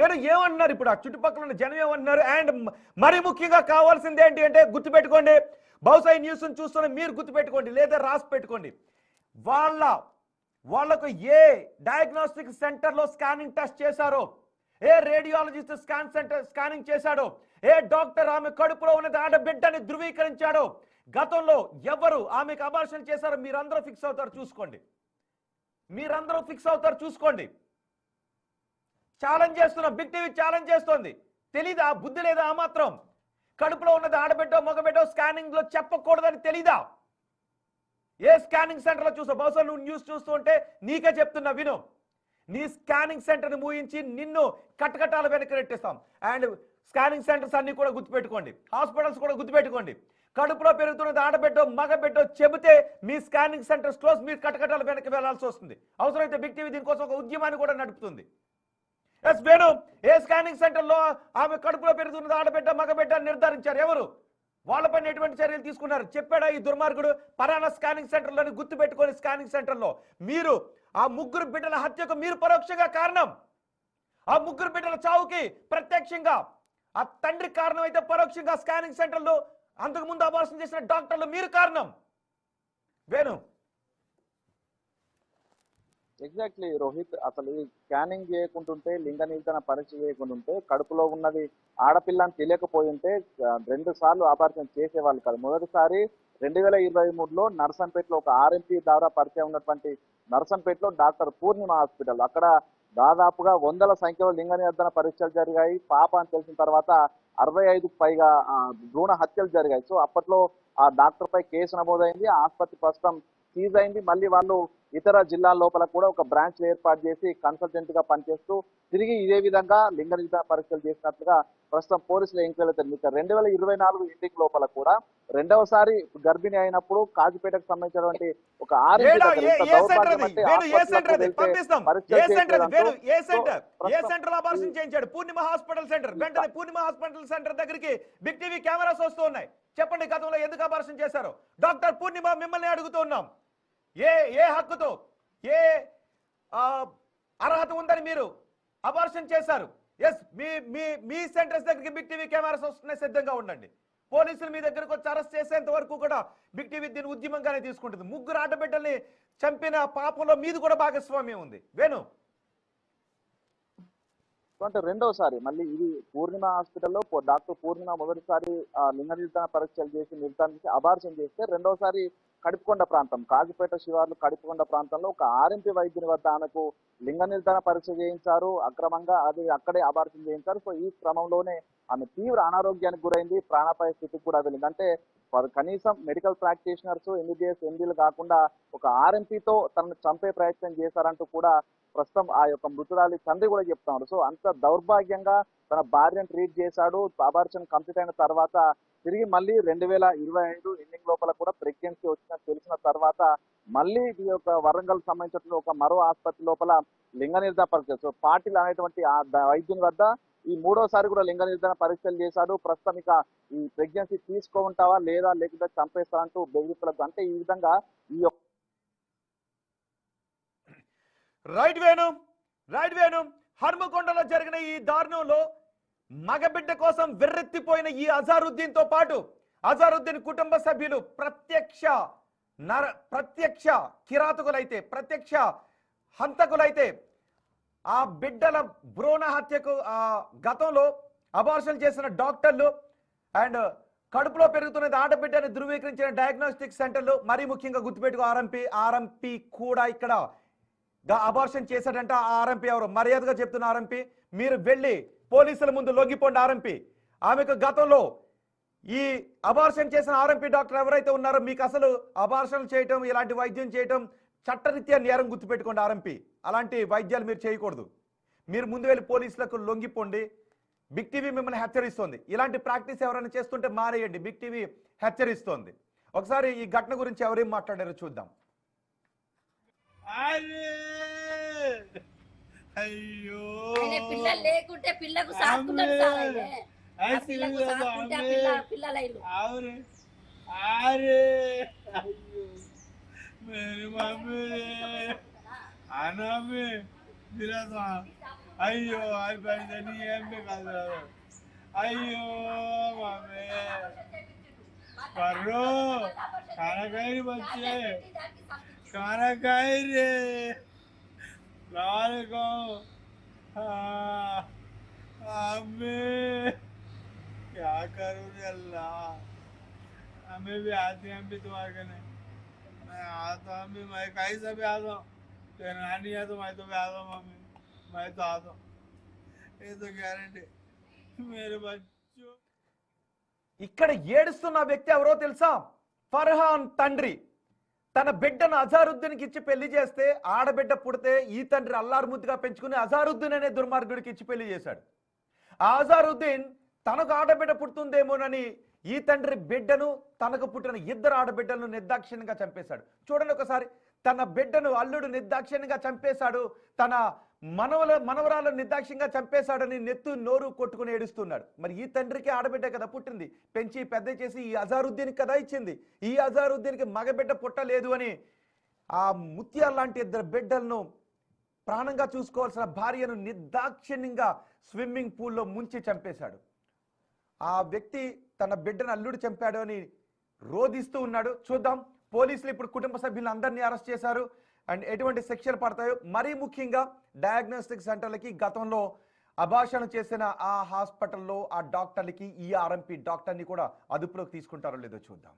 వేరే ఏమంటున్నారు ఇప్పుడు ఆ చుట్టుపక్కల ఉన్న జనం ఏమంటున్నారు? అండ్ మరి ముఖ్యంగా కావాల్సింది ఏంటి అంటే గుర్తుపెట్టుకోండి, బహుశా ఈ న్యూస్ చూస్తున్న మీరు గుర్తుపెట్టుకోండి లేదా రాసి పెట్టుకోండి, వాళ్ళకు ఏ డయాగ్నోస్టిక్ సెంటర్లో స్కానింగ్ టెస్ట్ చేశారో, ఏ రేడియాలజిస్ట్ స్కానింగ్ చేశాడో, ఏ డాక్టర్ ఆమె కడుపులో ఉన్నది ఆడబిడ్డని ధృవీకరించాడో, గతంలో ఎవరు ఆమెకు అబార్షన్ చేశారో మీరందరూ ఫిక్స్ అవుతారు చూసుకోండి. మీరందరూ ఫిక్స్ అవుతారు చూసుకోండి. ఛాలెంజ్ చేస్తున్నా, బిగ్ టీవీ ఛాలెంజ్ చేస్తోంది. తెలీదా? బుద్ధి లేదా? ఆ మాత్రం కడుపులో ఉన్నది ఆడబిడ్డో మగబిడ్డో స్కానింగ్ లో చెప్పకూడదని తెలీదా? ఏ స్కానింగ్ సెంటర్లో చూసావు? బహుశా నువ్వు న్యూస్ చూస్తూ ఉంటే నీకే చెప్తున్నా విను. నీ స్కానింగ్ సెంటర్ని మూయించి నిన్ను కట్టకట్టాల వెనక్కి నెట్టేస్తాం. అండ్ స్కానింగ్ సెంటర్స్ అన్ని కూడా గుర్తుపెట్టుకోండి, హాస్పిటల్స్ కూడా గుర్తుపెట్టుకోండి. కడుపులో పెరుగుతున్నది ఆడబిడ్డో మగబిడ్డో చెబితే మీ స్కానింగ్ సెంటర్స్ క్లోజ్, మీరు కట్టకట్టాల వెనక్కి వెళ్లాల్సి వస్తుంది. అవసరమైతే బిగ్ టీవీ దీనికోసం ఒక ఉద్యమాన్ని కూడా నడుపుతుంది. ఎస్ వేణు, ఏ స్కానింగ్ సెంటర్లో ఆమె కడుపులో పెరుగుతున్నది ఆడబిడ్డ మగబిడ్డ నిర్ధారించారు? ఎవరు? వాళ్ళపైన ఎటువంటి చర్యలు తీసుకున్నారు? చెప్పాడా ఈ దుర్మార్గుడు? పరానా స్కానింగ్ సెంటర్లోని గుర్తుపెట్టుకొని స్కానింగ్ సెంటర్లో మీరు ఆ ముగ్గురు బిడ్డల హత్యకు మీరు పరోక్షంగా కారణం. ఆ ముగ్గురు బిడ్డల చావుకి ప్రత్యక్షంగా ఆ తండ్రి కారణం అయితే పరోక్షంగా స్కానింగ్ సెంటర్లో అంతకుముందు అబార్షన్ చేసిన డాక్టర్లు మీరు కారణం. వేణు ఎగ్జాక్ట్లీ రోహిత్, అసలు ఈ స్కానింగ్ చేయకుంటుంటే, లింగ నిర్ధారణ పరీక్ష చేయకుంటుంటే, కడుపులో ఉన్నది ఆడపిల్ల అని తెలియకపోయి ఉంటే 2 సార్లు ఆపరేషన్ చేసేవాళ్ళు కాదు. మొదటిసారి 2023లో నర్సంపేటలో ఒక ఆర్ఎంపీ ద్వారా పరిచయం ఉన్నటువంటి నర్సంపేటలో డాక్టర్ పూర్ణిమ హాస్పిటల్, అక్కడ దాదాపుగా 100ల సంఖ్యలో లింగ నిర్ధారణ పరీక్షలు జరిగాయి. పాప అని తెలిసిన తర్వాత 65కు పైగా భ్రూణ హత్యలు జరిగాయి. సో అప్పట్లో ఆ డాక్టర్ పై కేసు నమోదైంది. ఆ ఆసుపత్రి ప్రస్తుతం సీజ్ అయింది. మళ్ళీ వాళ్ళు ఇతర జిల్లాల లోపల కూడా ఒక బ్రాంచ్ ఏర్పాటు చేసి కన్సల్టెంట్ గా పనిచేస్తూ తిరిగి ఇదే విధంగా లింగ నిర్ధారణ పరీక్షలు చేసినట్లుగా ప్రస్తుతం పోలీసులు ఎంక్వైరీ తెలియదు. 2024 ఎండింగ్ లోపల కూడా రెండవసారి గర్భిణి అయినప్పుడు కాజీపేటకు సంబంధించినటువంటి ఒక పూర్ణిమ హాస్పిటల్ సెంటర్, వెంటనే పూర్ణిమ హాస్పిటల్ సెంటర్ దగ్గరికి బిగ్ టీవీ కెమెరాస్ వస్తూ ఉన్నాయి. చెప్పండి, గతంలో ఎందుకు అబార్షన్ చేశారు? డాక్టర్ పూర్ణిమ మిమ్మల్ని అడుగుతూ ఉన్నాం. ఏ హక్కుతో, ఏ అర్హత ఉందని మీరు అబార్షన్ చేశారు? ఎస్, మీ సెంటర్స్ దగ్గరికి బిగ్ టీవీ కెమెరాస్ వస్తున్నాయి, సిద్ధంగా ఉండండి. పోలీసులు మీ దగ్గరకు వచ్చి అరెస్ట్ చేసేంత వరకు కూడా బిగ్ టీవీ దీన్ని ఉద్యమంగానే తీసుకుంటుంది. ముగ్గురు ఆడబిడ్డల్ని చంపిన పాపంలో మీది కూడా భాగస్వామ్యం ఉంది. వేణు అంటే రెండోసారి మళ్ళీ ఇది పూర్ణిమ హాస్పిటల్లో డాక్టర్ పూర్ణిమ మొదటిసారి లింగ నిర్ధారణ పరీక్షలు చేసి నిర్ధారించి అబార్షన్ చేస్తే, రెండోసారి కడుపుకొండ ప్రాంతం, కాజీపేట శివార్లు కడుపుకొండ ప్రాంతంలో ఒక ఆర్ఎంపీ వైద్యుని వద్ద ఆమెకు లింగ నిర్ధారణ పరీక్ష చేయించారు. అక్రమంగా అది అక్కడే అబార్షన్ చేయించారు. సో ఈ క్రమంలోనే ఆమె తీవ్ర అనారోగ్యానికి గురైంది, ప్రాణాపాయ స్థితికి కూడా వెళ్ళింది. అంటే కనీసం మెడికల్ ప్రాక్టీషనర్స్, ఎంబీబీఎస్, ఎండీలు కాకుండా ఒక ఆర్ఎంపీతో తనను చంపే ప్రయత్నం చేశారంటూ కూడా ప్రస్తుతం ఆ యొక్క మృతురాలి తండ్రి కూడా చెప్తున్నారు. సో అంత దౌర్భాగ్యంగా తన భార్యను ట్రీట్ చేశాడు. అబార్షన్ కంప్లీట్ అయిన తర్వాత తిరిగి మళ్ళీ 2025 ఎండింగ్ లోపల కూడా ప్రెగ్నెన్సీ వచ్చినట్టు తెలిసిన తర్వాత మళ్ళీ ఈ యొక్క వరంగల్ సంబంధించిన ఒక మరో ఆసుపత్రి లోపల లింగ నిర్ధారణ పరీక్ష, సో పాటిల్ అనేటువంటి ఆ వైద్యుని వద్ద ఈ 3వసారి కూడా లింగ నిర్ధారణ పరీక్షలు చేశాడు. ప్రస్తుతం ఇక ఈ ప్రెగ్నెన్సీ తీసుకోమంటావా లేదా లేకపోతే చంపేస్తారంటూ బెదిరింపులకు, అంటే ఈ విధంగా ఈ యొక్క రైట్ వేణు హర్మకొండలో జరిగిన ఈ దారుణంలో మగబిడ్డ కోసం వెర్రెత్తిపోయిన ఈ అజారుద్దీన్ తో పాటు అజారుద్దీన్ కుటుంబ సభ్యులు ప్రత్యక్ష కిరాతకులైతే, ప్రత్యక్ష హంతకులైతే, ఆ బిడ్డల భ్రూణ హత్యకు గతంలో అబార్షన్ చేసిన డాక్టర్లు అండ్ కడుపులో పెరుగుతున్నది ఆడబిడ్డని ధృవీకరించిన డయాగ్నోస్టిక్ సెంటర్లు, మరీ ముఖ్యంగా గుర్తుపెట్టుకో ఆర్ఎంపీ కూడా ఇక్కడ అబార్షన్ చేశాడంట. ఆ ఆర్ఎంపీ ఎవరు? మర్యాదగా చెప్తున్న ఆర్ఎంపీ, మీరు వెళ్ళి పోలీసుల ముందు లొంగిపోండి. ఆర్ఎంపీ ఆమెకు గతంలో ఈ అబార్షన్ చేసిన ఆర్ఎంపీ డాక్టర్ ఎవరైతే ఉన్నారో మీకు అసలు అబార్షన్ చేయటం, ఇలాంటి వైద్యం చేయటం చట్టరీత్యా నేరం, గుర్తుపెట్టుకోండి ఆర్ఎంపీ. అలాంటి వైద్యాలు మీరు చేయకూడదు. మీరు ముందు వెళ్ళి పోలీసులకు లొంగిపోండి. బిగ్ టీవీ మిమ్మల్ని హెచ్చరిస్తోంది. ఇలాంటి ప్రాక్టీస్ ఎవరైనా చేస్తుంటే మానేయండి, బిగ్ టీవీ హెచ్చరిస్తోంది. ఒకసారి ఈ ఘటన గురించి ఎవరేం మాట్లాడారో చూద్దాం. అయ్యో పిల్లలు లేకుంటే పిల్లకు సాకుతాడు अरे अरे मेरी मम्मी आना में मेरा था అయ్యో అయిపోయింది నీ ఏం కాదు అయ్యో మమ్మీ పర్రు కానకాయ వచ్చే కానకాయ రే నాలుగో अम्मी क्या करूँ रे अल्लाह हमें भी आते हैं हम भी तुम्हारे कने मैं आता हूँ अम्मी मैं कहीं से भी आता हूँ तेरा नानी है तो मैं तो भी आता हूँ मम्मी मैं तो आता हूँ ये तो गारंटी मेरे बच्चों ఇక్కడ ఏడుస్తున్న వ్యక్తి ఎవరో తెలుసా? ఫర్హాన్ తండ్రి తన బిడ్డను అజారుద్దీన్కి ఇచ్చి పెళ్లి చేస్తే ఆడబిడ్డ పుడితే ఈ తండ్రి అల్లారు ముద్దుగా పెంచుకుని అజారుద్దీన్ అనే దుర్మార్గుడికి ఇచ్చి పెళ్లి చేశాడు. ఆ అజారుద్దీన్ తనకు ఆడబిడ్డ పుడుతుందేమోనని ఈ తండ్రి బిడ్డను తనకు పుట్టిన ఇద్దరు ఆడబిడ్డలను నిర్దాక్షిణ్యంగా చంపేశాడు. చూడండి ఒకసారి, తన బిడ్డను అల్లుడు నిర్దాక్షిణ్యంగా చంపేశాడు, తన మనవరాలను నిర్దాక్షిణ్యంగా చంపేశాడని నెత్తు నోరు కొట్టుకుని ఏడుస్తున్నాడు. మరి ఈ తండ్రికి ఆడబిడ్డ కదా పుట్టింది, పెంచి పెద్ద చేసి ఈ అజారుద్దీన్కి కదా ఇచ్చింది. ఈ అజారుద్దీన్కి మగబిడ్డ పుట్టలేదు అని ఆ ముత్యాల లాంటి ఇద్దరు బిడ్డలను ప్రాణంగా చూసుకోవాల్సిన భార్యను నిర్దాక్షిణ్యంగా స్విమ్మింగ్ పూల్లో ముంచి చంపేశాడు. ఆ వ్యక్తి తన బిడ్డను అల్లుడు చంపాడు అని రోధిస్తూ ఉన్నాడు. చూద్దాం, పోలీసులు ఇప్పుడు కుటుంబ సభ్యులను అందరినీ అరెస్ట్ చేశారు. అండ్ ఎటువంటి శిక్షలు పడతాయో, మరీ ముఖ్యంగా డయాగ్నోస్టిక్ సెంటర్లకి గతంలో అభాషణ చేసిన ఆ హాస్పిటల్లో ఆ డాక్టర్లకి ఈ ఆర్ఎంపీ డాక్టర్ని కూడా అదుపులోకి తీసుకుంటారో లేదో చూద్దాం.